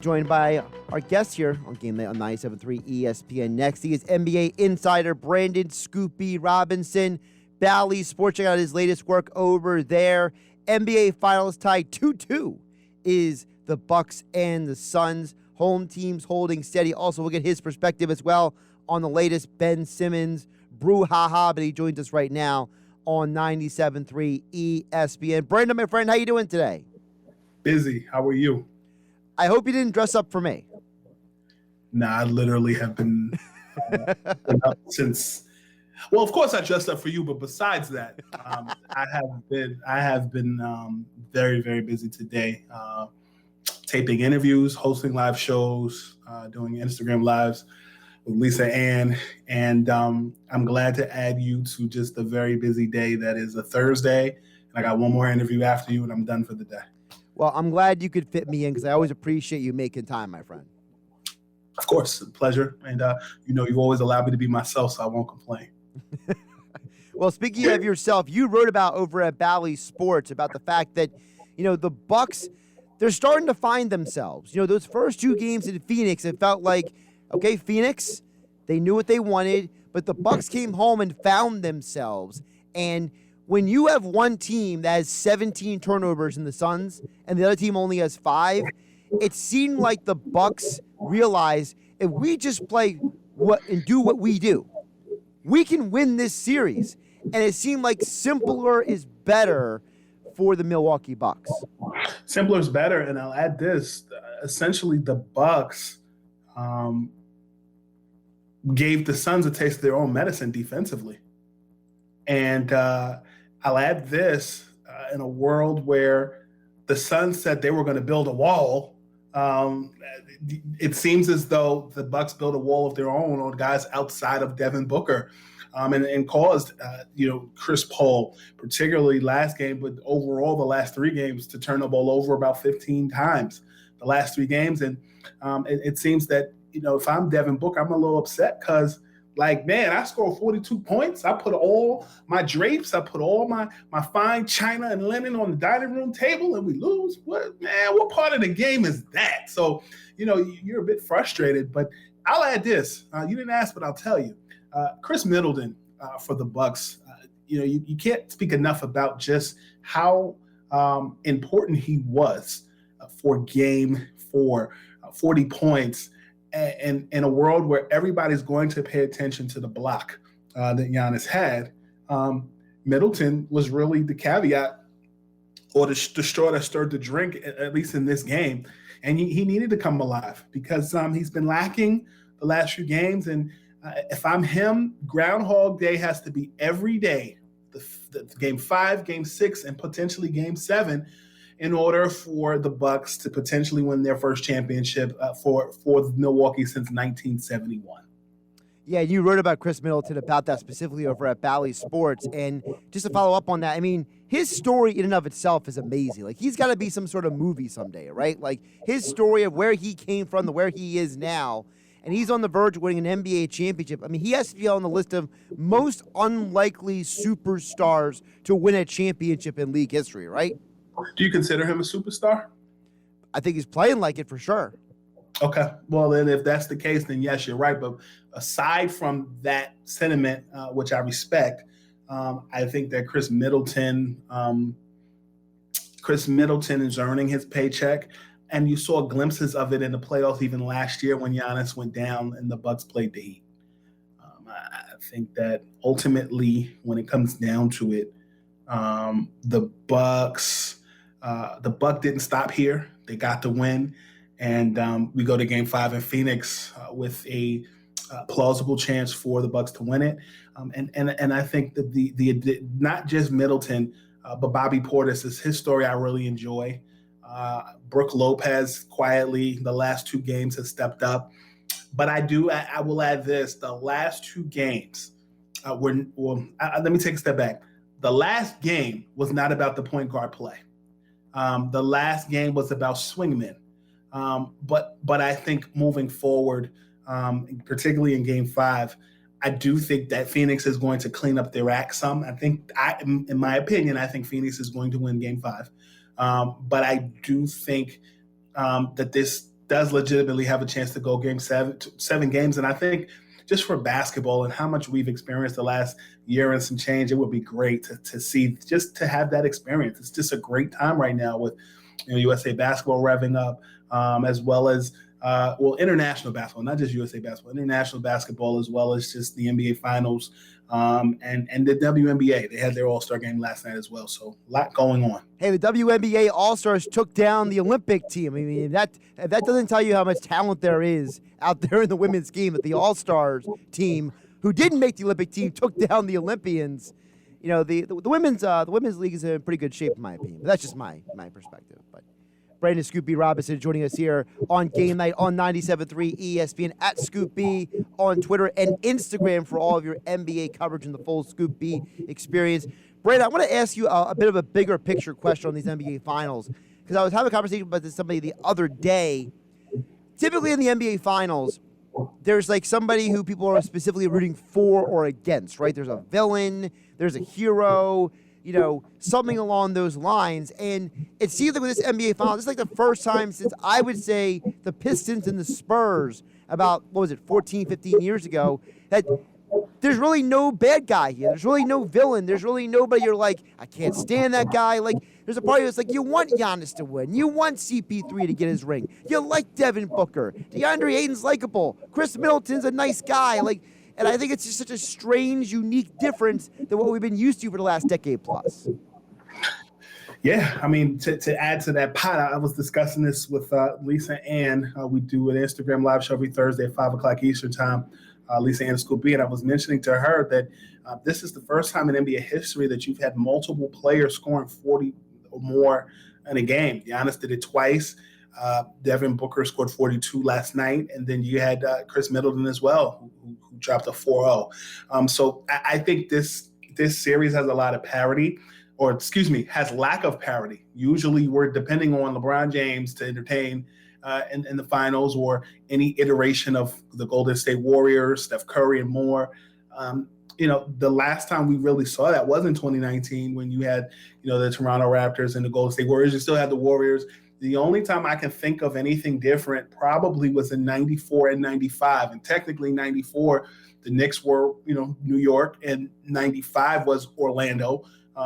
Joined by our guest here on Game Night on 97.3 ESPN. Next, he is NBA insider Brandon Scoopy Robinson. Bally Sports, check out his latest work over there. NBA Finals tied 2-2 is the Bucks and the Suns. Home teams holding steady. Also, we'll get his perspective as well on the latest Ben Simmons brouhaha, but he joins us right now on 97.3 ESPN. Brandon, my friend, how you doing today? Busy. How are you? I hope you didn't dress up for me. Nah, I literally have been up since. Well, of course I dressed up for you, but besides that, I have been very, very busy today, taping interviews, hosting live shows, doing Instagram lives with Lisa Ann, and I'm glad to add you to just a very busy day that is a Thursday. And I got one more interview after you, and I'm done for the day. Well, I'm glad you could fit me in because I always appreciate you making time, my friend. Of course, a pleasure. And, you always allow me to be myself, so I won't complain. Well, speaking of yourself, you wrote about over at Bally Sports about the fact that, the Bucks, they're starting to find themselves. Those first two games in Phoenix, it felt like, okay, Phoenix, they knew what they wanted, but the Bucks came home and found themselves. And when you have one team that has 17 turnovers in the Suns and the other team only has 5, it seemed like the Bucks realized if we just play and do what we do, we can win this series. And it seemed like simpler is better for the Milwaukee Bucks. Simpler is better, and I'll add this. Essentially, the Bucks gave the Suns a taste of their own medicine defensively. And I'll add this, in a world where the Suns said they were going to build a wall, it seems as though the Bucks built a wall of their own on guys outside of Devin Booker, and caused, Chris Paul, particularly last game, but overall the last 3 games, to turn the ball over about 15 times the last 3 games. And it seems that, if I'm Devin Booker, I'm a little upset because, man, I scored 42 points. I put all my drapes, I put all my fine china and linen on the dining room table, and we lose. What part of the game is that? So, you're a bit frustrated, but I'll add this. You didn't ask, but I'll tell you. Chris Middleton for the Bucks, you can't speak enough about just how important he was for Game 4, 40 points, and in a world where everybody's going to pay attention to the block that Giannis had. Middleton was really the caveat or the straw that stirred the drink, at least in this game. And he needed to come alive because he's been lacking the last few games. And if I'm him, Groundhog Day has to be every day, the Game 5, Game 6, and potentially Game 7, in order for the Bucks to potentially win their first championship for Milwaukee since 1971. Yeah, you wrote about Chris Middleton, about that specifically over at Bally Sports. And just to follow up on that, his story in and of itself is amazing. Like, he's got to be some sort of movie someday, right? Like, his story of where he came from to where he is now, and he's on the verge of winning an NBA championship. He has to be on the list of most unlikely superstars to win a championship in league history, right? Do you consider him a superstar? I think he's playing like it for sure. Okay. Well, then if that's the case, then yes, you're right. But aside from that sentiment, which I respect, I think that Chris Middleton is earning his paycheck. And you saw glimpses of it in the playoffs even last year when Giannis went down and the Bucks played the Heat. I think that ultimately, when it comes down to it, the Bucks didn't stop here. They got the win. And we go to Game 5 in Phoenix with a plausible chance for the Bucks to win it. And I think that the not just Middleton, but Bobby Portis is his story I really enjoy. Brook Lopez quietly the last 2 games has stepped up. But I will add this. The last 2 games let me take a step back. The last game was not about the point guard play. The last game was about swingmen. But I think moving forward, particularly in Game 5, I do think that Phoenix is going to clean up their act some. In my opinion, I think Phoenix is going to win Game 5. But I do think that this does legitimately have a chance to go game seven games. And I think just for basketball and how much we've experienced the last year and some change, it would be great to see, just to have that experience. It's just a great time right now with USA basketball revving up, as well as international basketball, not just USA basketball, international basketball, as well as just the NBA Finals and the WNBA. They had their All-Star game last night as well, so a lot going on. Hey, the WNBA All-Stars took down the Olympic team. I mean, if that doesn't tell you how much talent there is out there in the women's game, that the All-Stars team, who didn't make the Olympic team, took down the Olympians. The women's league is in pretty good shape, in my opinion. But that's just my perspective. But Brandon Scoop B. Robinson joining us here on Game Night on 97.3 ESPN, at Scoop B on Twitter and Instagram for all of your NBA coverage and the full Scoop B experience. Brandon, I want to ask you a bit of a bigger picture question on these NBA Finals, because I was having a conversation about this with somebody the other day. Typically in the NBA Finals, there's like somebody who people are specifically rooting for or against, right? There's a villain, there's a hero, something along those lines. And it seems like with this NBA Finals, this is like the first time since, I would say, the Pistons and the Spurs about, 14, 15 years ago, that there's really no bad guy here. There's really no villain. There's really nobody you're like, I can't stand that guy. Like, there's a part of it's like, you want Giannis to win. You want CP3 to get his ring. You like Devin Booker. DeAndre Ayton's likable. Chris Middleton's a nice guy. And I think it's just such a strange, unique difference than what we've been used to for the last decade plus. Yeah, I mean, to add to that pot, I was discussing this with Lisa Ann. We do an Instagram live show every Thursday at 5 o'clock Eastern time. Lisa Ann Scoop B, and I was mentioning to her that this is the first time in NBA history that you've had multiple players scoring 40 or more in a game. Giannis did it twice. Devin Booker scored 42 last night, and then you had Chris Middleton as well, who dropped a 4-0. So I think this series has a lot of parity, has lack of parity. Usually we're depending on LeBron James to entertain in the finals, or any iteration of the Golden State Warriors, Steph Curry and more. The last time we really saw that was in 2019 when you had, the Toronto Raptors and the Golden State Warriors. You still had the Warriors. The only time I can think of anything different probably was in 94 and 95. And technically 94, the Knicks were, New York, and 95 was Orlando.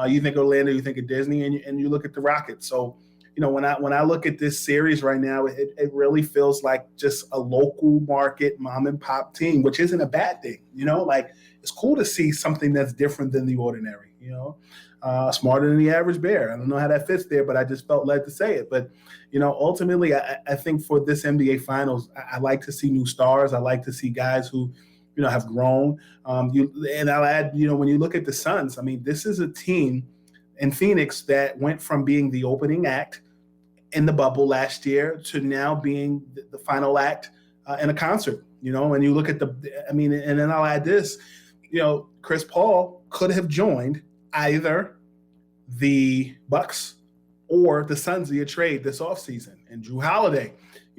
You think Orlando, you think of Disney, and you look at the Rockets. So, when I look at this series right now, it really feels like just a local market mom and pop team, which isn't a bad thing. It's cool to see something that's different than the ordinary, smarter than the average bear. I don't know how that fits there, but I just felt led to say it. But, ultimately, I think for this NBA Finals, I like to see new stars. I like to see guys who, have grown. And I'll add, when you look at the Suns, I mean, this is a team in Phoenix that went from being the opening act in the bubble last year to now being the final act in a concert, and you look at and then I'll add this, Chris Paul could have joined either the Bucks or the Suns via trade this offseason. And Drew Holiday,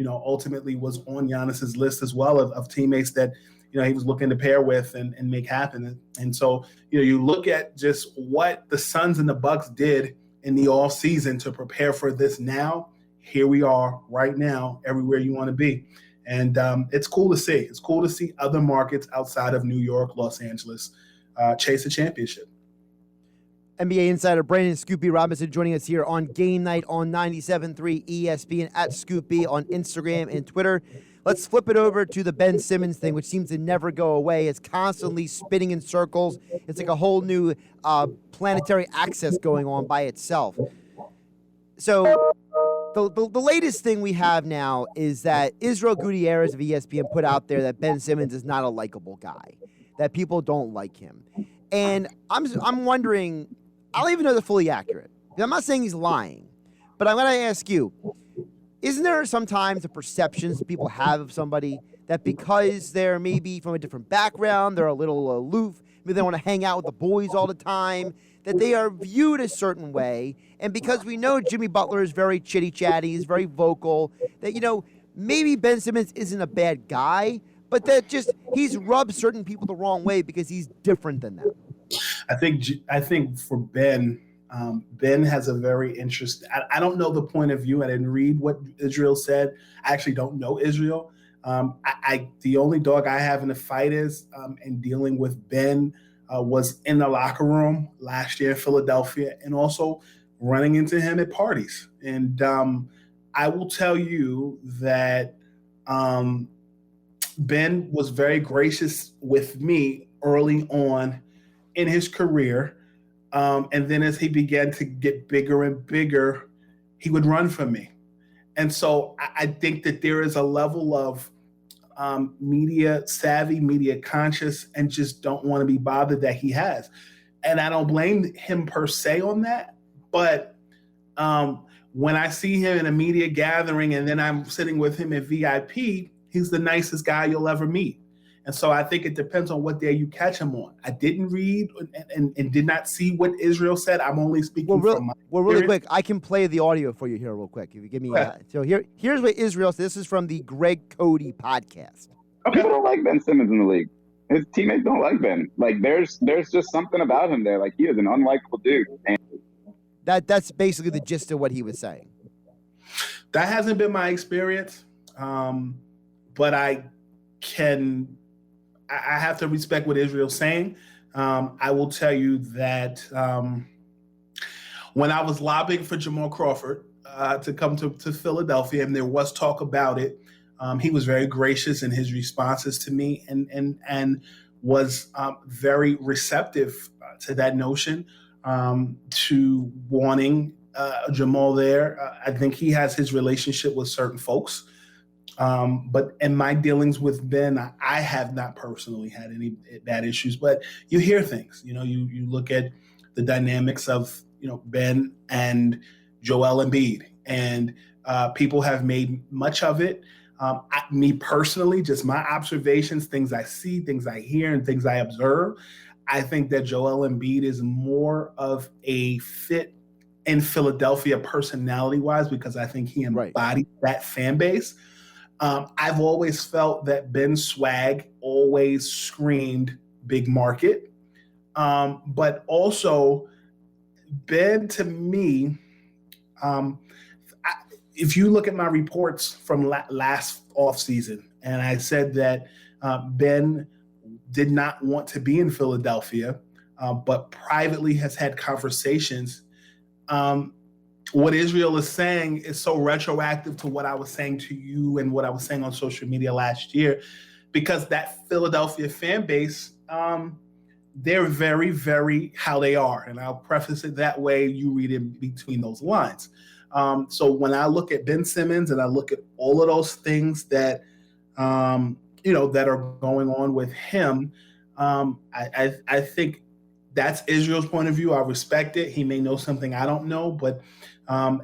ultimately was on Giannis's list as well of teammates that, he was looking to pair with and make happen. And so, you look at just what the Suns and the Bucks did in the off season to prepare for this now. Here we are right now, everywhere you want to be. And it's cool to see. It's cool to see other markets outside of New York, Los Angeles, chase a championship. NBA insider Brandon Scoop B. Robinson joining us here on Game Night on 97.3 ESPN, at Scoop B on Instagram and Twitter. Let's flip it over to the Ben Simmons thing, which seems to never go away. It's constantly spinning in circles. It's like a whole new planetary axis going on by itself. So the latest thing we have now is that Israel Gutierrez of ESPN put out there that Ben Simmons is not a likable guy, that people don't like him. And I'm wondering, I don't even know they're fully accurate. I'm not saying he's lying, but I'm going to ask you, isn't there sometimes the perceptions people have of somebody that because they're maybe from a different background, they're a little aloof, maybe they want to hang out with the boys all the time, that they are viewed a certain way, and because we know Jimmy Butler is very chitty-chatty, he's very vocal, that, maybe Ben Simmons isn't a bad guy, but that just he's rubbed certain people the wrong way because he's different than them. I think for Ben, Ben has a very interesting. I don't know the point of view. I didn't read what Israel said. I actually don't know Israel. The only dog I have in the fight is in dealing with Ben was in the locker room last year in Philadelphia, and also running into him at parties. And I will tell you that Ben was very gracious with me early on in his career. And then as he began to get bigger and bigger, he would run from me. And so I think that there is a level of media savvy, media conscious, and just don't want to be bothered that he has. And I don't blame him per se on that. But when I see him in a media gathering and then I'm sitting with him at VIP, he's the nicest guy you'll ever meet. And so I think it depends on what day you catch him on. I didn't read and did not see what Israel said. I'm only speaking from my really quick. I can play the audio for you here real quick. If you give me so here's what Israel said. This is from the Greg Cody podcast. Okay. People don't like Ben Simmons in the league. His teammates don't like Ben. Like there's just something about him there. Like he is an unlikable dude. And that's basically the gist of what he was saying. That hasn't been my experience, but I have to respect what Israel's saying. I will tell you that when I was lobbying for Jamal Crawford to come to Philadelphia, and there was talk about it, he was very gracious in his responses to me, and was very receptive to that notion, to wanting Jamal there. I think he has his relationship with certain folks. But in my dealings with Ben, I have not personally had any bad issues, but you hear things, you look at the dynamics of, Ben and Joel Embiid, and people have made much of it. Me personally, just my observations, things I see, things I hear, and things I observe, I think that Joel Embiid is more of a fit in Philadelphia personality-wise, because I think he embodies that fan base. I've always felt that Ben's swag always screamed big market. But also, Ben, to me, if you look at my reports from last offseason, and I said that Ben did not want to be in Philadelphia, but privately has had conversations. What Israel is saying is so retroactive to what I was saying to you and what I was saying on social media last year, because that Philadelphia fan base, they're very, very how they are. And I'll preface it that way. You read in between those lines. So when I look at Ben Simmons and I look at all of those things that, that are going on with him, I think that's Israel's point of view. I respect it. He may know something I don't know, but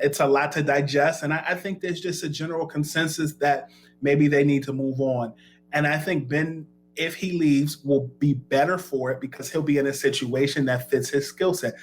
it's a lot to digest. And I think there's just a general consensus that maybe they need to move on. And I think Ben, if he leaves, will be better for it because he'll be in a situation that fits his skill set.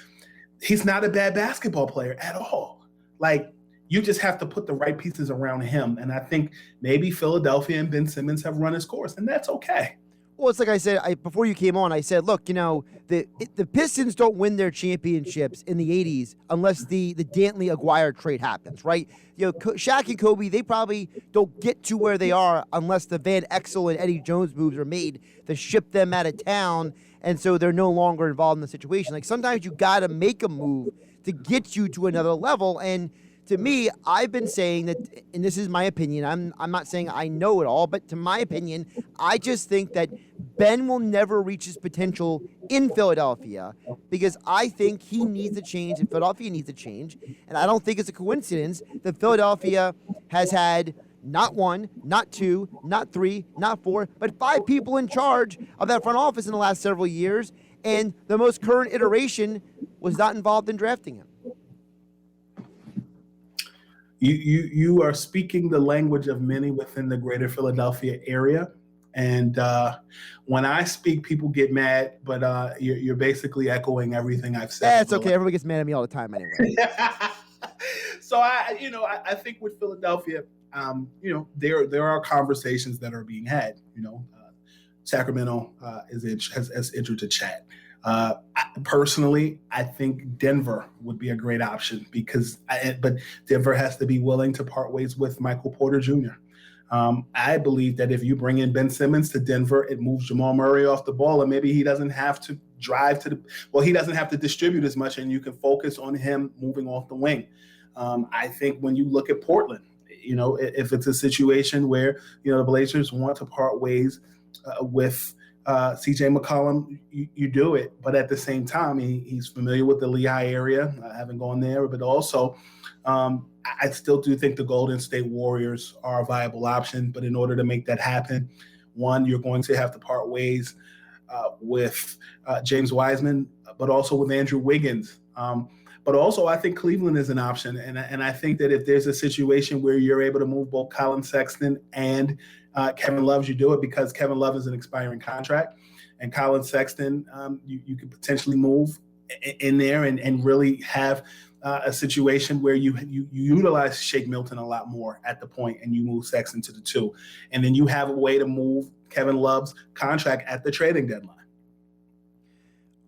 He's not a bad basketball player at all. Like, you just have to put the right pieces around him. And I think maybe Philadelphia and Ben Simmons have run his course, and that's okay. Well, it's like I said, before you came on, I said, look, the Pistons don't win their championships in the 80s unless the Dantley Aguirre trade happens, right? Shaq and Kobe, they probably don't get to where they are unless the Van Exel and Eddie Jones moves are made to ship them out of town, and so they're no longer involved in the situation. Like, sometimes you got to make a move to get you to another level, and to me, I've been saying that, and this is my opinion, I'm not saying I know it all, but to my opinion, I just think that Ben will never reach his potential in Philadelphia because I think he needs to change and Philadelphia needs to change. And I don't think it's a coincidence that Philadelphia has had not one, not two, not three, not four, but 5 people in charge of that front office in the last several years. And the most current iteration was not involved in drafting him. You are speaking the language of many within the greater Philadelphia area. And when I speak, people get mad, but you're basically echoing everything I've said. Yeah, it's okay. Everybody gets mad at me all the time anyway. So I think with Philadelphia, there are conversations that are being had. Sacramento has entered the chat. Personally, I think Denver would be a great option but Denver has to be willing to part ways with Michael Porter Jr. I believe that if you bring in Ben Simmons to Denver, it moves Jamal Murray off the ball, and maybe he doesn't have to he doesn't have to distribute as much, and you can focus on him moving off the wing. I think when you look at Portland, if it's a situation where, the Blazers want to part ways with CJ McCollum, you do it. But at the same time, he's familiar with the Lehigh area. I haven't gone there, but also I still do think the Golden State Warriors are a viable option. But in order to make that happen, one, you're going to have to part ways with James Wiseman, but also with Andrew Wiggins. But also, I think Cleveland is an option. And I think that if there's a situation where you're able to move both Colin Sexton and Kevin Love, you do it, because Kevin Love is an expiring contract. And Colin Sexton, you could potentially move in there and really have a situation where you utilize Shake Milton a lot more at the point, and you move Sexton to the 2. And then you have a way to move Kevin Love's contract at the trading deadline.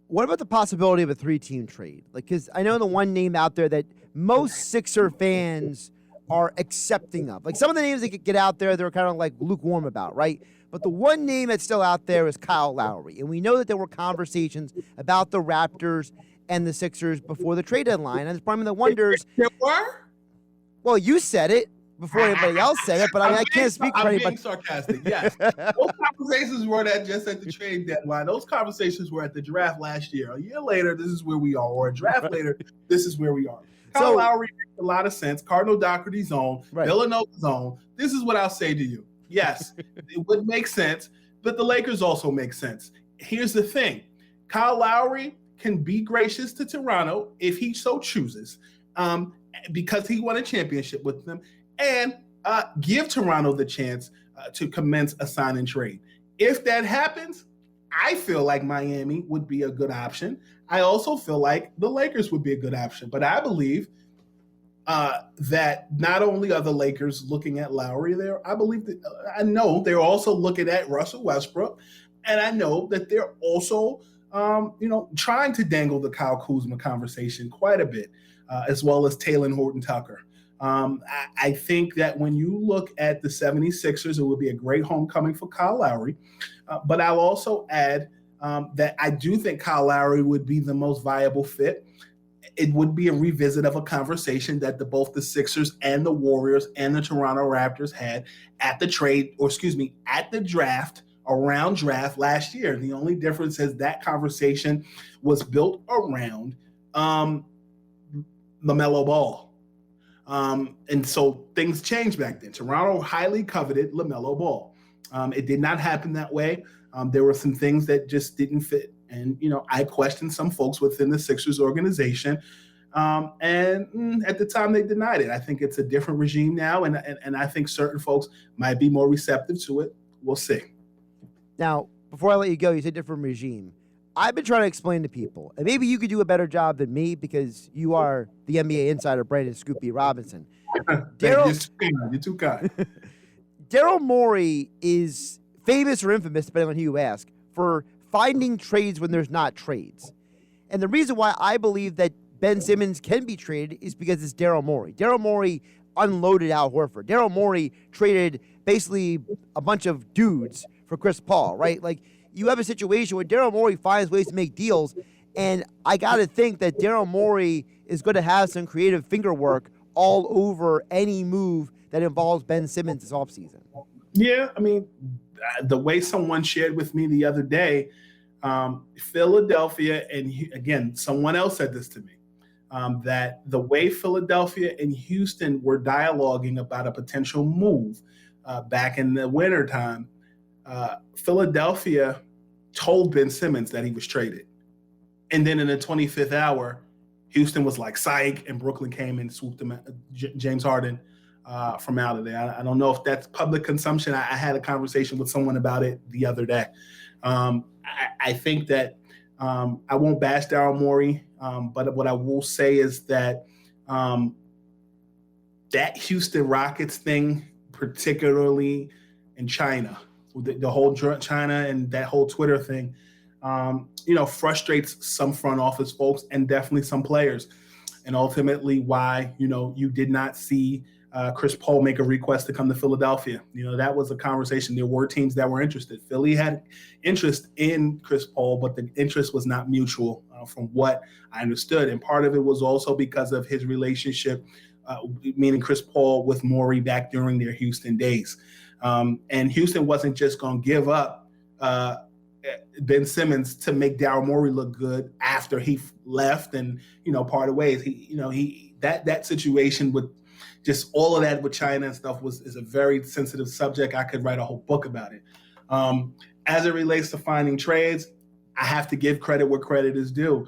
What about the possibility of a 3-team trade? Because I know the one name out there that most Sixer fans are accepting of. Some of the names that could get out there, they're kind of lukewarm about, right? But the one name that's still out there is Kyle Lowry. And we know that there were conversations about the Raptors and the Sixers before the trade deadline. And it's probably the wonders. There were? Well, you said it before anybody else said it, but I can't speak for anybody. I'm being sarcastic, yes. Those conversations were not just at the trade deadline. Those conversations were at the draft last year. A year later, this is where we are. Or a draft later, this is where we are. Kyle Lowry makes a lot of sense. Cardinal Doherty zone, right. Villanova zone. This is what I'll say to you. Yes, it would make sense, but the Lakers also make sense. Here's the thing. Kyle Lowry can be gracious to Toronto if he so chooses, because he won a championship with them, and give Toronto the chance to commence a sign and trade. If that happens, I feel like Miami would be a good option. I also feel like the Lakers would be a good option. But I believe that not only are the Lakers looking at Lowry there, I know they're also looking at Russell Westbrook, and I know that they're also trying to dangle the Kyle Kuzma conversation quite a bit, as well as Talen Horton-Tucker. I think that when you look at the 76ers, it would be a great homecoming for Kyle Lowry. But I'll also add that I do think Kyle Lowry would be the most viable fit. It would be a revisit of a conversation that both the Sixers and the Warriors and the Toronto Raptors had at the draft, around draft last year. The only difference is that conversation was built around LaMelo Ball. And so things changed back then. Toronto highly coveted LaMelo Ball. It did not happen that way. There were some things that just didn't fit. And, I questioned some folks within the Sixers organization. And at the time they denied it. I think it's a different regime now. And I think certain folks might be more receptive to it. We'll see. Now, before I let you go, you said different regime. I've been trying to explain to people, and maybe you could do a better job than me because you are the NBA insider, Brandon Scoopy Robinson. You're too kind. Daryl Morey is famous or infamous, depending on who you ask, for finding trades when there's not trades. And the reason why I believe that Ben Simmons can be traded is because it's Daryl Morey. Daryl Morey unloaded Al Horford. Daryl Morey traded basically a bunch of dudes for Chris Paul, right? You have a situation where Daryl Morey finds ways to make deals, and I got to think that Daryl Morey is going to have some creative finger work all over any move that involves Ben Simmons this offseason. Yeah, the way someone shared with me the other day, Philadelphia, and again, someone else said this to me, that the way Philadelphia and Houston were dialoguing about a potential move back in the wintertime, Philadelphia told Ben Simmons that he was traded. And then in the 25th hour, Houston was like, psych, and Brooklyn came and swooped him, James Harden, from out of there. I don't know if that's public consumption. I had a conversation with someone about it the other day. I think that I won't bash Daryl Morey, but what I will say is that that Houston Rockets thing, particularly in China, the whole China and that whole Twitter thing, frustrates some front office folks and definitely some players. And ultimately why, you did not see Chris Paul make a request to come to Philadelphia. That was a conversation. There were teams that were interested. Philly had interest in Chris Paul, but the interest was not mutual from what I understood. And part of it was also because of his relationship, meaning Chris Paul, with Morey back during their Houston days. And Houston wasn't just going to give up Ben Simmons to make Daryl Morey look good after he left and, parted ways. That situation with just all of that with China and stuff is a very sensitive subject. I could write a whole book about it. As it relates to finding trades, I have to give credit where credit is due.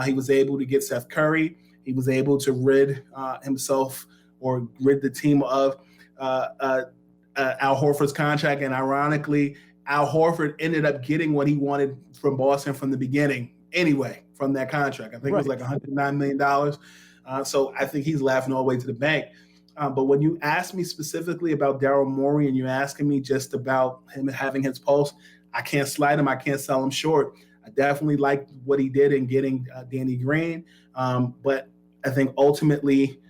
He was able to get Seth Curry. He was able to rid himself or rid the team of Al Horford's contract. And ironically, Al Horford ended up getting what he wanted from Boston from the beginning anyway, from that contract. I think it was like $109 million. So I think he's laughing all the way to the bank. But when you ask me specifically about Daryl Morey and you're asking me just about him having his pulse, I can't slide him. I can't sell him short. I definitely liked what he did in getting Danny Green. But I think ultimately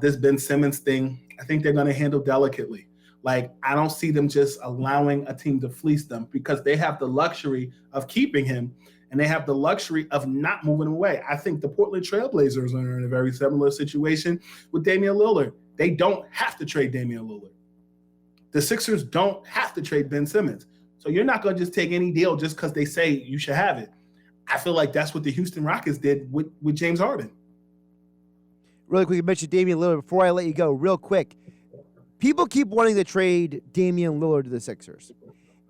this Ben Simmons thing, I think they're going to handle delicately. Like, I don't see them just allowing a team to fleece them because they have the luxury of keeping him and they have the luxury of not moving him away. I think the Portland Trailblazers are in a very similar situation with Damian Lillard. They don't have to trade Damian Lillard. The Sixers don't have to trade Ben Simmons. So you're not going to just take any deal just because they say you should have it. I feel like that's what the Houston Rockets did with James Harden. Really quick, you mentioned Damian Lillard. Before I let you go, real quick, people keep wanting to trade Damian Lillard to the Sixers.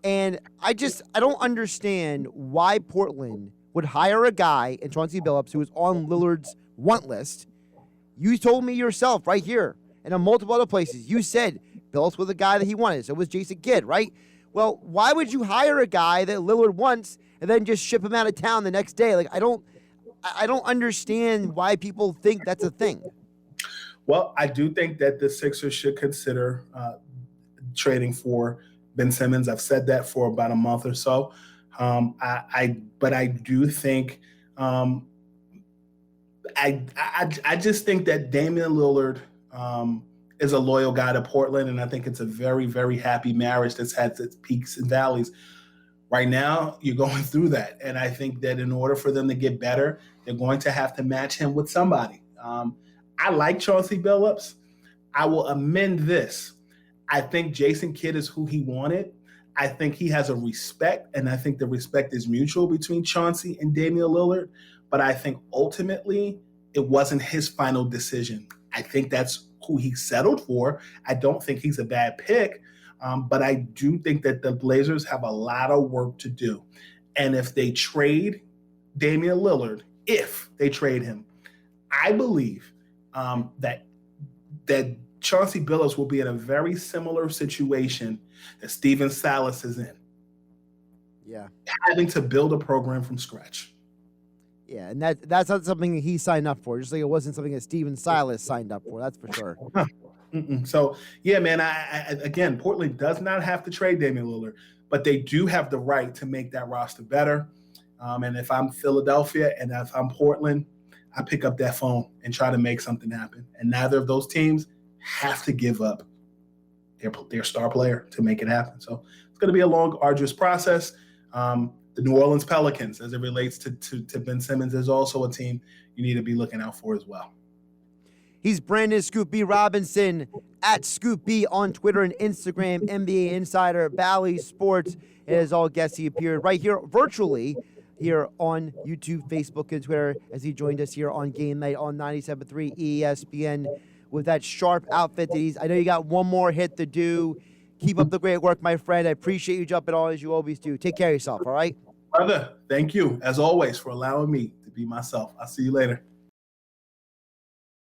And I don't understand why Portland would hire a guy in Chauncey Billups who was on Lillard's want list. You told me yourself right here and in multiple other places. You said Billups was the guy that he wanted. So was Jason Kidd, right? Well, why would you hire a guy that Lillard wants and then just ship him out of town the next day? Like, I don't understand why people think that's a thing. Well, I do think that the Sixers should consider trading for Ben Simmons. I've said that for about a month or so. But I do think I just think that Damian Lillard is a loyal guy to Portland, and I think it's a very, very happy marriage that's had its peaks and valleys. Right now, you're going through that, and I think that in order for them to get better, they're going to have to match him with somebody. I like Chauncey Billups. I will amend this. I think Jason Kidd is who he wanted. I think he has a respect, and I think the respect is mutual between Chauncey and Damian Lillard. But I think ultimately it wasn't his final decision. I think that's who he settled for. I don't think he's a bad pick, but I do think that the Blazers have a lot of work to do. And if they trade Damian Lillard, if they trade him, I believe that Chauncey Billups will be in a very similar situation that Steven Silas is in. Yeah. Having to build a program from scratch. Yeah, and that's not something he signed up for, just like it wasn't something that Steven Silas signed up for, that's for sure. So, yeah, man, again, Portland does not have to trade Damian Lillard, but they do have the right to make that roster better. And if I'm Philadelphia and if I'm Portland, I pick up that phone and try to make something happen. And neither of those teams have to give up their star player to make it happen. So it's going to be a long, arduous process. The New Orleans Pelicans, as it relates to Ben Simmons, is also a team you need to be looking out for as well. He's Brandon Scoop B. Robinson at Scoop B on Twitter and Instagram, NBA Insider, Bally Sports. And as all guests, he appeared right here virtually here on YouTube, Facebook, and Twitter as he joined us here on Game Night on 97.3 ESPN with that sharp outfit that he's. I know you got one more hit to do. Keep up the great work, my friend. I appreciate you jumping on as you always do. Take care of yourself, all right? Brother, thank you, as always, for allowing me to be myself. I'll see you later.